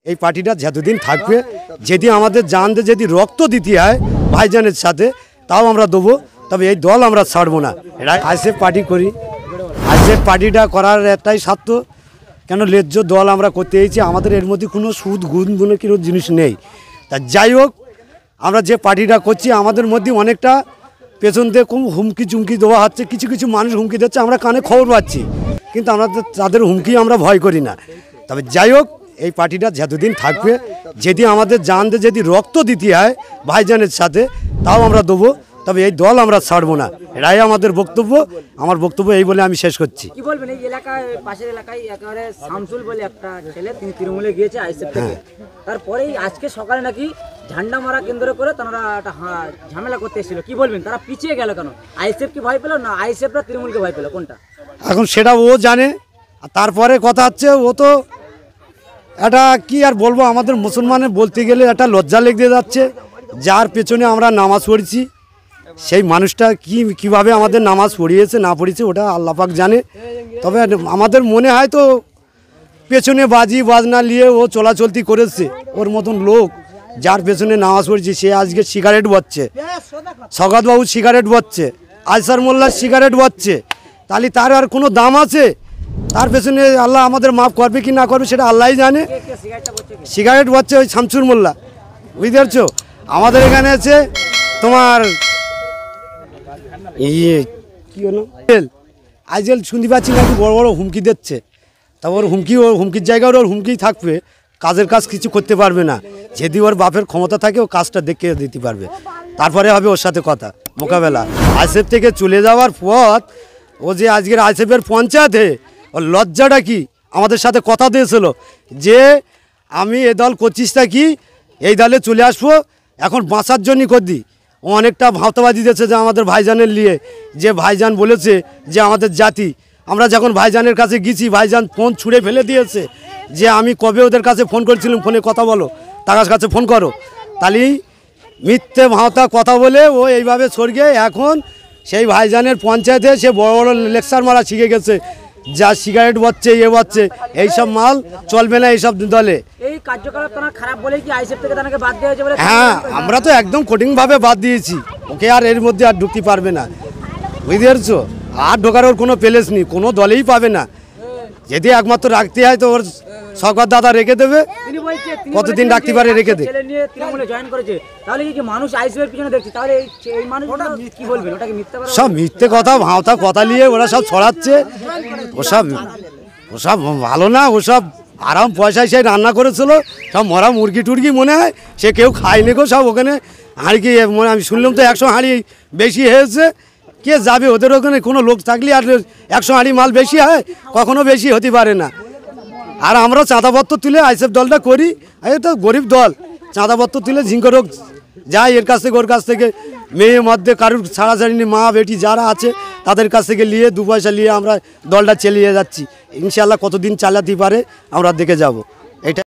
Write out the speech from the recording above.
এই পার্টিটা যতদিন থাকবে, যদি আমাদের জান দিয়ে যদি রক্ত দিতে হয় ভাইজানের সাথে, তাও আমরা দেবো, তবে এই দল আমরা ছাড়বো না। এটা আইএসএফ পার্টি করি, আইএসএফ পার্টিটা করার একটাই স্বার্থ, কেন লেজ্জ দল আমরা করতে এসেছি, আমাদের এর মধ্যে কোনো সুদ গুণ কোনো কোনো জিনিস নেই। তা যাই হোক, আমরা যে পার্টিটা করছি আমাদের মধ্যে অনেকটা পেছন দিয়ে খুব হুমকি চুমকি দেওয়া হচ্ছে, কিছু কিছু মানুষ হুমকি দিচ্ছে, আমরা কানে খবর পাচ্ছি, কিন্তু আমরা তাদের হুমকি আমরা ভয় করি না। তবে যাই হোক, এই পার্টিটা যতদিন থাকবে, যদি আমাদের জান দিয়ে যদি রক্ত দিতে হয় ভাইজানের সাথে, তাও আমরা দেবো, তবে এই দল আমরা ছাড়বো না। এটাই আমাদের বক্তব্য। আমার বক্তব্য এই বলে আমি শেষ করছি। কি বলবেন এই এলাকায়, পাশের এলাকায় একেবারে শামসুল বলে একটা ছেলে, তিনি তৃণমূলে গিয়েছে আইএসএফ থেকে, তারপরেই আজকে সকালে নাকি ঝান্ডা মারা কেন্দ্র করে তারা একটা ঝামেলা করতে এসেছিল, কি বলবেন? তারা পিছিয়ে গেল কেন? আইএসএফ কি ভয় পেল না আইএসএফরা তৃণমূলকে ভয় পেল, কোনটা? এখন সেটা ও জানে। আর তারপরে কথা হচ্ছে, ও তো এটা কি আর বলবো, আমাদের মুসলমানের বলতে গেলে একটা লজ্জা লেগে যাচ্ছে। যার পেছনে আমরা নামাজ পড়ছি, সেই মানুষটা কিভাবে আমাদের নামাজ পড়িয়েছে না পড়িয়েছে ওটা আল্লাহ পাক জানে। তবে আমাদের মনে হয় তো পেছনে বাজি বাজনা নিয়ে ও চলাচলতি করেছে। ওর মতন লোক যার পেছনে নামাজ পড়ছে, সে আজকে সিগারেট বাজছে, সগাতবাবু সিগারেট বাজছে, আইসার মোল্লার সিগারেট বাজছে, তাহলে তার আর কোনো দাম আছে? তার পেছনে আল্লাহ আমাদের মাফ করবে কি না করবে সেটা আল্লাহই জানে। সিগারেট বাজছে ওই শামসুর মোল্লা, বুঝতে পারছো? আমাদের এখানে আছে তোমার কি হলো আইজেল শুনতে পাচ্ছি নাকি বড় বড় হুমকি দিচ্ছে। তারপর হুমকির জায়গায় ওর হুমকি থাকবে, কাজের কাজ কিছু করতে পারবে না। যদি ওর বাপের ক্ষমতা থাকে ও কাজটা দেখে দিতে পারবে, তারপরে হবে ওর সাথে কথা মোকাবেলা। আইএসএফ থেকে চলে যাওয়ার পথ, ও যে আজকের আইএসএফের পঞ্চায়েতে ওর লজ্জাটা কি আমাদের সাথে কথা দিয়েছিল যে আমি এ দল করছিস তা কি, এই দলে চলে আসবো, এখন বাঁচার জন্যই করদি। ও অনেকটা ভাঁওতাবাজি দিয়েছে যে আমাদের ভাইজানের নিয়ে, যে ভাইজান বলেছে যে আমাদের জাতি। আমরা যখন ভাইজানের কাছে গেছি, ভাইজান ফোন ছুঁড়ে ফেলে দিয়েছে যে আমি কবে ওদের কাছে ফোন করেছিলাম, ফোনে কথা বলো, তার কাছে ফোন করো। তাহলেই মিথ্যে ভাঁওতা কথা বলে ও এইভাবে স্বর্গে এখন সেই ভাইজানের পঞ্চায়েতে সে বড় বড় লেকচার মারা শিখে গেছে, যা সিগারেট বাজছে বাজছে, এইসব মাল চলবে না এইসব দলে। এই কার্যকলাপ তোমার খারাপ বলে কি আইএসএফ থেকে তাকে বাদ দেওয়া হয়েছে বলে? হ্যাঁ, আমরা তো একদম কঠিনভাবে বাদ দিয়েছি, ওকে আর এর মধ্যে আর ঢুকতে পারবে না, বুঝতে পারছো? আর ঢোকার ওর কোনো প্লেস নেই, কোনো দলেই পাবে না। যদি একমাত্র রাখতে হয় তো ওর সরকার দাদা রেখে দেবে, কতদিন রাখতে পারে রেখে দেবে। সব মিথ্যে কথা ভাঁওতা কথা নিয়ে ওরা সব ছড়াচ্ছে, ওসব ভালো না। ওসব আরাম পয়সায় সে রান্না করেছিল, সব মরা মুরগি টুরগি মনে হয়, সে কেউ খায়নি গো। সব ওখানে হাঁড়ি কি আমি শুনলাম তো 100 হাঁড়ি বেশি হয়েছে। কে যাবে ওদের ওখানে? কোনো লোক থাকলে আর 100 হাঁড়ি মাল বেশি হয়? কখনো বেশি হতে পারে না। আর আমরা চাঁদাপত্র তুলে আইএসএফ দলটা করি, এই তো গরিব দল, চাঁদাপত্র তুলে ঝিঙ্কর রোগ যাই এর কাছ থেকে ওর কাছ থেকে, মেয়ে মধ্যে কারুর ছাড়াছাড়ি মা বেটি যারা আছে তাদের কাছ থেকে নিয়ে 2 পয়সা নিয়ে আমরা দলটা চালিয়ে যাচ্ছি। ইনশাআল্লাহ কতদিন চালাতে পারে আমরা দেখে যাব।